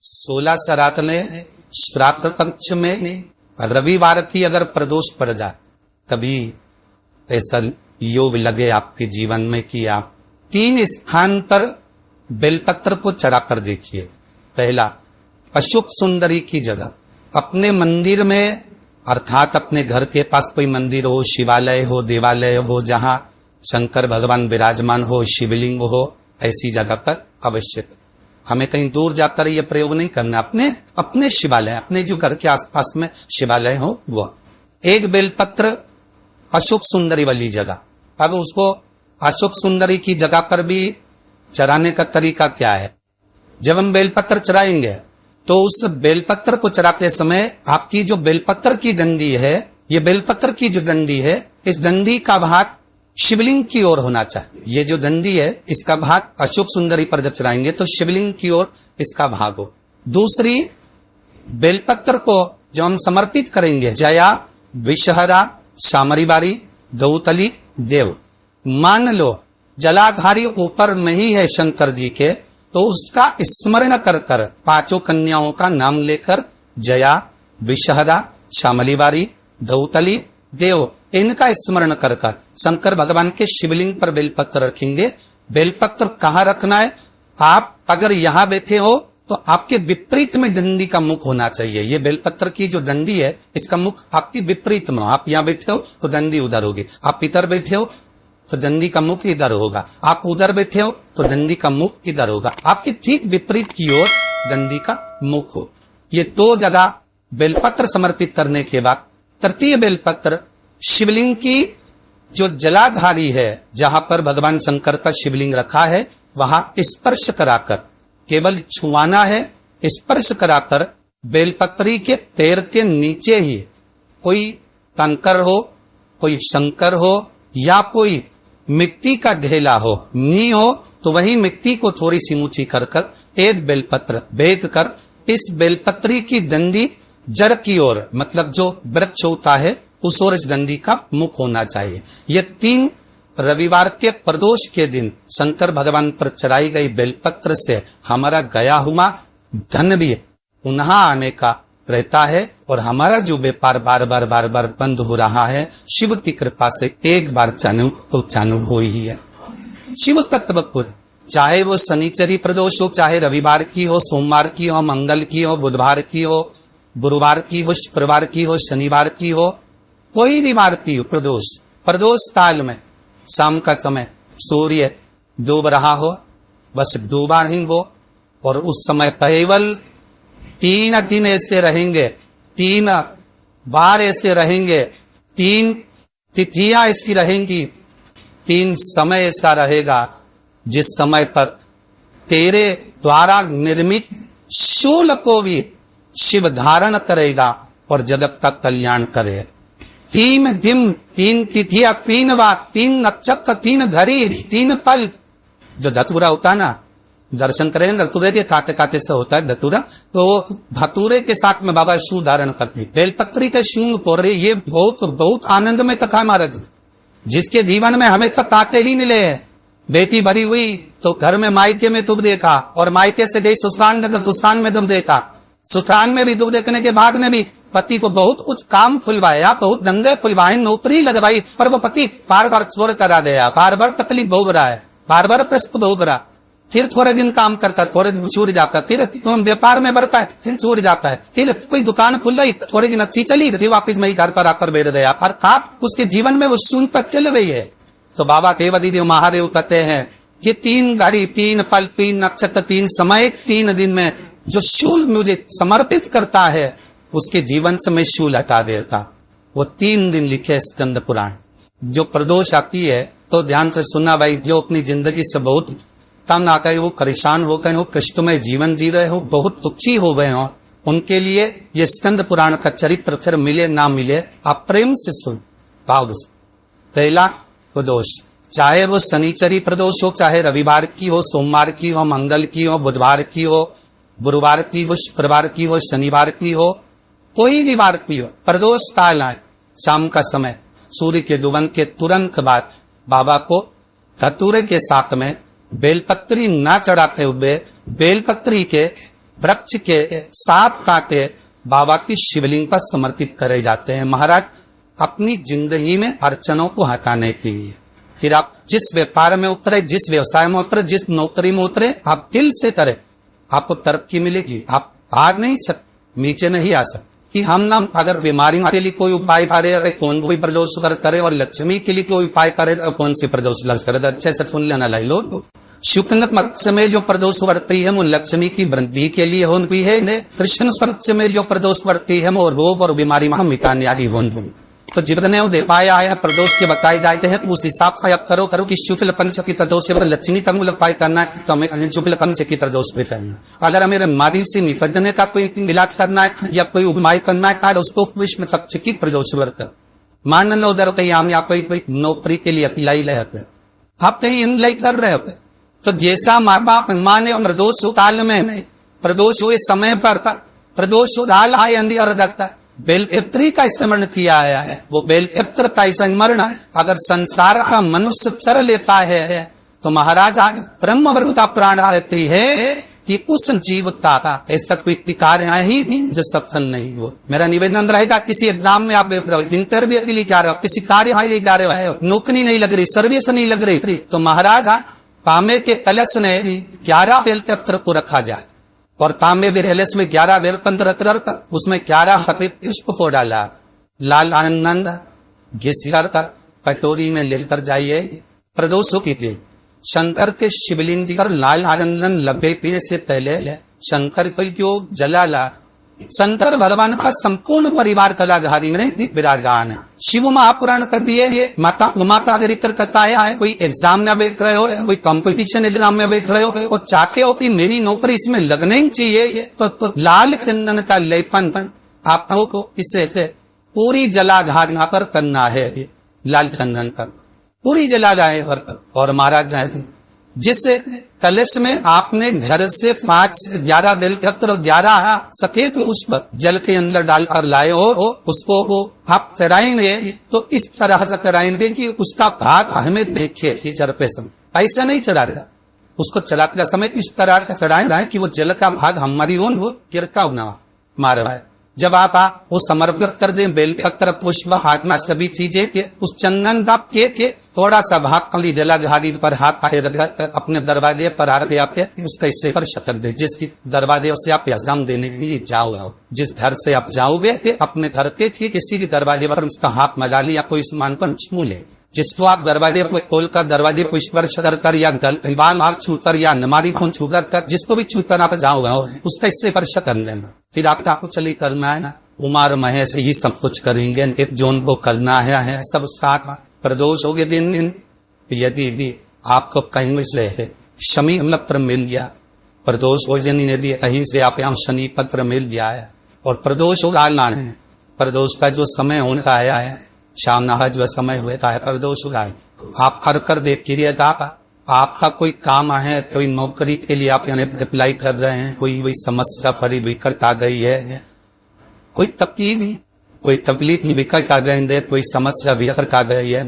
16 श्राद्ध ने श्राद्ध पक्ष में रविवार की अगर प्रदोष पड़ जाए, कभी ऐसा योग लगे आपके जीवन में कि आप 3 स्थान पर बेलपत्र को चढ़ा कर देखिए। पहला, अशोक सुंदरी की जगह, अपने मंदिर में अर्थात अपने घर के पास कोई मंदिर हो, शिवालय हो, देवालय हो, जहां शंकर भगवान विराजमान हो, शिवलिंग हो, ऐसी जगह पर अवश्य। हमें कहीं दूर जाकर यह प्रयोग नहीं करना, अपने शिवालय, अपने जो घर के आसपास में शिवालय हो वो। एक बेलपत्र अशोक सुंदरी वाली जगह। अब उसको अशोक सुंदरी की जगह पर भी चढ़ाने का तरीका क्या है? जब हम बेलपत्र चढ़ाएंगे तो उस बेलपत्र को चढ़ाते समय आपकी जो बेलपत्र की डंडी है, ये बेलपत्र की जो डंडी है, इस डंडी का भाग शिवलिंग की ओर होना चाहिए। ये जो डंडी है इसका भाग अशोक सुंदरी पर जब चढ़ाएंगे तो शिवलिंग की ओर इसका भाग हो। दूसरी, बेलपत्र को जब हम समर्पित करेंगे, जया, विषहरा, सामरीबारी, दौतली, देव, मान लो जलाधारी ऊपर नहीं है शंकर जी के, तो उसका स्मरण कर कर 5 कन्याओं का नाम लेकर जया, विषहरा, श्यामलीबारी, दौतली, देव, इनका स्मरण कर कर शंकर भगवान के शिवलिंग पर बेलपत्र रखेंगे। बेलपत्र कहाँ रखना है? आप अगर यहां बैठे हो तो आपके विपरीत में डंडी का मुख होना चाहिए। ये बेलपत्र की जो डंडी है इसका मुख आपके विपरीत में। आप यहां बैठे हो तो डंडी उधर होगी, आप इधर बैठे हो तो डंडी का मुख इधर होगा, आप उधर बैठे हो तो डंडी का मुख इधर होगा। आपके ठीक विपरीत की ओर डंडी का मुख हो। ये 2 जगह बेलपत्र समर्पित करने के बाद तृतीय बेलपत्र शिवलिंग की जो जलाधारी है, जहां पर भगवान शंकर का शिवलिंग रखा है, वहां स्पर्श कराकर, केवल छुआना है, स्पर्श कराकर बेलपत्री के पैर के नीचे ही कोई कंकर हो, कोई शंकर हो या कोई मिट्टी का ढेला हो, नी हो, तो वही मिट्टी को थोड़ी सी ऊंची कर कर एक बेलपत्र भेद कर इस बेलपत्री की डंडी जड़ की ओर, मतलब जो वृक्ष होता है उस ओर इस डंडी का मुख होना चाहिए। ये 3 रविवार के प्रदोष के दिन शंकर भगवान पर चढ़ाई गई बेलपत्र से हमारा गया हुआ धन भी पुनः आने का रहता है और हमारा जो व्यापार बार बार बंद हो रहा है, शिव की कृपा से एक बार चालू हो ही है। शिव तत्व को, चाहे वो शनिचरी प्रदोष हो, चाहे रविवार की हो, सोमवार की हो, मंगल की हो, बुधवार की हो, गुरुवार की हो, शुक्रवार की हो, शनिवार की हो, कोई भी वार की हो प्रदोष काल में शाम का समय सूर्य डूब रहा हो, बस डूबा नहीं हो, और उस समय केवल 3 दिन ऐसे रहेंगे, 3 बार ऐसे रहेंगे, 3 तिथियां ऐसी रहेंगी, 3 समय ऐसा रहेगा जिस समय पर तेरे द्वारा निर्मित शूल को भी शिव धारण करेगा और जगत का कल्याण करे। 3 दिन, 3 तिथियां, 3 बार, 3 नक्षत्र, 3 घड़ी, 3 पल। जो धतूरा होता है ना, दर्शन करें धतूरे के खाते खाते से होता है धतूरा, तो धतूरे के साथ में बाबा शू धारण करते, बेलपत्री के शूंग पोरे, ये बहुत आनंद में कथा महाराज, जिसके जीवन में हमें तो ताते ही मिले हैं। बेटी भरी हुई तो घर में मायके में दुख देखा, और मायके से गई ससुराल में दुख देखा, ससुराल में भी दुख देखने के बाद में भी पति को बहुत कुछ काम खुलवाया, बहुत दंगे खुलवाए, नौकरी लगवाई, पर वो पति बार बार छोड़ करा दिया, बार बार तकलीफ भोग रहा है, बार बार प्रश्न भोग रहा। फिर थोड़े दिन काम करता, थोड़े दिन छूट जाता, फिर व्यापार में बढ़ता है, फिर छूट जाता है, फिर कोई दुकान खुल रही, थोड़ी दिन अच्छी चली, फिर वापिस में ही घर पर आकर बैठ गया, अर्थात उसके जीवन में वो शून्य तक चल रही है। तो बाबा देव महादेव कहते हैं कि 3 घड़ी, 3 पल, 3 नक्षत्र, 3 समय, 3 दिन में जो शूल मुझे समर्पित करता है उसके जीवन से मैं शूल हटा देता। वो 3 दिन लिखे स्कंद पुराण। जो प्रदोष आती है तो ध्यान से सुनना भाई, जो अपनी जिंदगी से बहुत तंग आ गए, वो परेशान हो गए हो, कष्टमय जीवन जी रहे हो, बहुत दुखी हो गए हो, उनके लिए ये स्कंद पुराण का चरित्र फिर मिले ना मिले, आप प्रेम से सुन भाव से। पहला प्रदोष, चाहे वो शनिचरी प्रदोष हो, चाहे रविवार की हो, सोमवार की हो, मंगल की हो, बुधवार की हो, गुरुवार की हो, शुक्रवार की हो, शनिवार की हो, कोई भी वार की हो, प्रदोष काल आए, शाम का समय, सूर्य के डूबन के तुरंत बाद बाबा को धतूरे के साथ में बेलपत्री ना चढ़ाते हुए बेलपत्री के वृक्ष के 7 कांटे बाबा की शिवलिंग पर समर्पित करे जाते हैं महाराज अपनी जिंदगी में अड़चनों को हटाने के लिए। फिर आप जिस व्यापार में उतरे, जिस व्यवसाय में उतरे, जिस नौकरी में उतरे, आप दिल से करें, आपको तरक्की मिलेगी। आप आ नहीं सकते, नीचे नहीं आ सकते कि हम ना अगर बीमारी के लिए कोई उपाय करे अरे कौन कोई प्रदोष करे, और लक्ष्मी के लिए कोई उपाय करे तो कौन सी प्रदोष करे। अच्छे से सुन लेना लाई लो। शुक्ल पक्ष में जो प्रदोष वर्ती है वो लक्ष्मी की वृद्धि के लिए होती है। कृष्ण पक्ष में जो प्रदोष वर्ती है वो रोग और बीमारी में मिटाने वाली होती। तो जितने उपाय आया प्रदोष के बताए जाते हैं उस हिसाब से आप करो कि शुक्ल पंच की प्रदोष से लक्ष्मी तक उपाय करना है तो हमें शुक्ल पंच की प्रदोष पे करना। अगर हमें बीमारी से निपटने का कोई इलाज करना है या कोई उपाय करना है उसको विष्णु पक्ष की प्रदोष व्रत। मान लो उधर कहीं हम यहाँ कोई नौकरी के लिए अप्लाई रहते, आप कहीं अप्लाई कर रहे होते, तो जैसा माँ बाप माने प्रदोष काल में प्रदोष हुए समय पर प्रदोष डाल आए अंधियार रखता है बेलपत्री का स्मरण किया गया है। वो बेलपत्र का स्मरण है। अगर संसार का मनुष्य कर लेता है तो महाराज आज ब्रह्म वर्गता प्राण आती है कि उस जीवता का ऐसा कोई कार्य ही नहीं जो सफल नहीं हो। मेरा निवेदन रहेगा किसी एग्जाम में आप इंटरव्यू के लिए जा रहे हो, किसी कार्य जा रहे हो, नौकरी नहीं लग रही, सर्विस नहीं लग रही, तो महाराज तांबे के कलश ने 11 बेलपत्र को रखा जाए और तांबे बेलकलश में 11 बेलपत्र रखकर उसमें 11 सफेद पुष्प को डाला, लाल आनंद घिसकर कटोरी में लेकर जाइए प्रदोषों के लिए शंकर के शिवलिंग पर लाल आनंदन लबे पीने से पहले शंकर को जो जलाला। शंकर भगवान का संपूर्ण परिवार कलाधारी में विराजमान है। शिव महापुराण कर दिए ये माता का चरित्र कथा है। कोई एग्जाम में बैठ रहे हो, कोई कंपटीशन एग्जाम में बैठ रहे हो और चाहते हो कि मेरी नौकरी इसमें लगना ही चाहिए तो लाल चंदन का लेपन आपको इससे पूरी जलाधारणा पर करना है। लाल चंदन पर पूरी जलाधारणा पर और महाराज जिस कलश में आपने घर से 5 से 11 बेलपत्र और 11 सफेद पुष्प जल के अंदर डालकर लाए और उसको वो आप चढ़ाएंगे तो इस तरह से चढ़ाएंगे कि उसका भाग हमें देखे चढ़ते समय ऐसा नहीं चढ़ा रहा, उसको चलाते समय इस तरह से चढ़ाए रहा है कि वो जल का भाग हमारी ओन वो गिरका ना मार रहा है। जब आप वो समर्पित कर दें बेलपत्र पुष्प हाथ में सभी चीजें के उस चंदन दाप के थोड़ा सा भाग कली जलाधारी पर हाथ अपने दरवाजे पर आके उसका हिस्से पर शक्कर दे। जिस दरवाजे से आप एग्जाम देने के लिए जाओगे, जिस घर से आप जाओगे अपने घर के किसी भी दरवाजे पर उसका हाथ मजा लिया कोई सामान पर छू ले। जिसको आप दरवाजे को खोलकर दरवाजे को स्पर्श कर या बाल आग छूकर या नमारी खून छूकर कर जिसको भी छूकर आप जाओगे उसका इससे स्पर्श कर लेना। फिर आपको चली करना है ना उमार महेश ही सब कुछ करेंगे जोन को करना है सब साथ प्रदोष हो गए दिन। यदि भी आपको कहीं से शमी पत्र मिल गया प्रदोष हो यदि कहीं से आप यहाँ शनि पत्र मिल गया है और प्रदोष हो डालना है, प्रदोष का जो समय होने का आया है शाम नहा जो समय हुआ था प्रदोष होगा आप कर कर देखिएगा। आपका कोई काम है, कोई नौकरी के लिए आप यानी अप्लाई कर रहे हैं, कोई समस्या फरी विकट आ गई है, कोई तकलीफ विकट आ गई, कोई समस्या विकट आ गई है,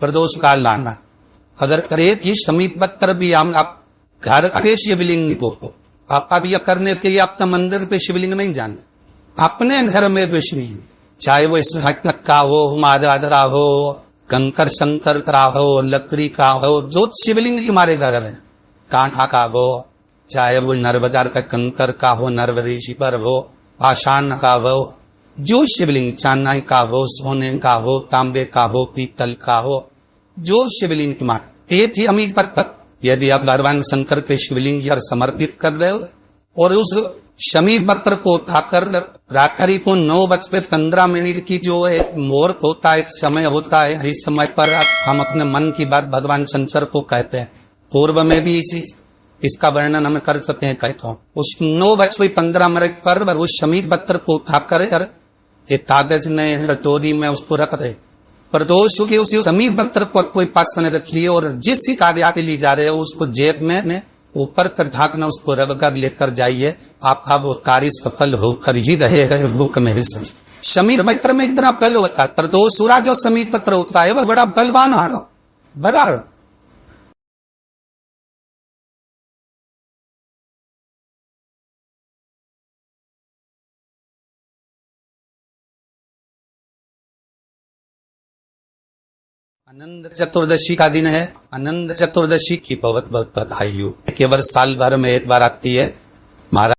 प्रदोष का लाना अगर करे कि समीप पत्र भी आप घर पे शिवलिंग को आप यह करने के लिए आपका मंदिर पे शिवलिंग नहीं जाना, अपने घर में तो शिवलिंग चाहे वो इसमें का हो, मादादरा हो, कंकर शंकर का हो, लकड़ी का हो, जो शिवलिंग हमारे घर में कांठा का हो, चाहे वो नरबाजार का कंकर का हो, नरवरेशी पर हो, आशान का हो, जो शिवलिंग चांदी का हो, सोने का हो, तांबे का हो, पीतल का हो, जो शिवलिंग की मान एक ही अमीर पर यदि आप भगवान शंकर के शिवलिंग पर समर्पित कर रहे हो और उस शमी पत्र को उठाकर रात्रि को 9:15 की जो है मुहूर्त होता है, समय होता है, इस समय पर हम अपने मन की बात भगवान शंकर को कहते हैं। पूर्व में भी इसका वर्णन हम कर सकते हैं। कहता हूँ उस 9:15 पर उस शमी पत्र को उठाकर एक कागज में रटोरी में उसको रख दे। प्रदोष के उसी शमी पत्र को कोई पास में रख लिए और जिस कार्य के लिए जा रहे हो उसको जेब में ऊपर कर ढाकना, उसको रख कर लेकर जाइए, आपका वो कार्य सफल होकर ही रहेगा। बुक में शमी पत्र में इतना बल होता है, प्रदोष जो शमी पत्र होता है वह बड़ा बलवान हारो बड़ा आनंद चतुर्दशी का दिन है। आनंद चतुर्दशी की बहुत बहुत बधाई हो। केवल साल भर में एक बार आती है। महाराज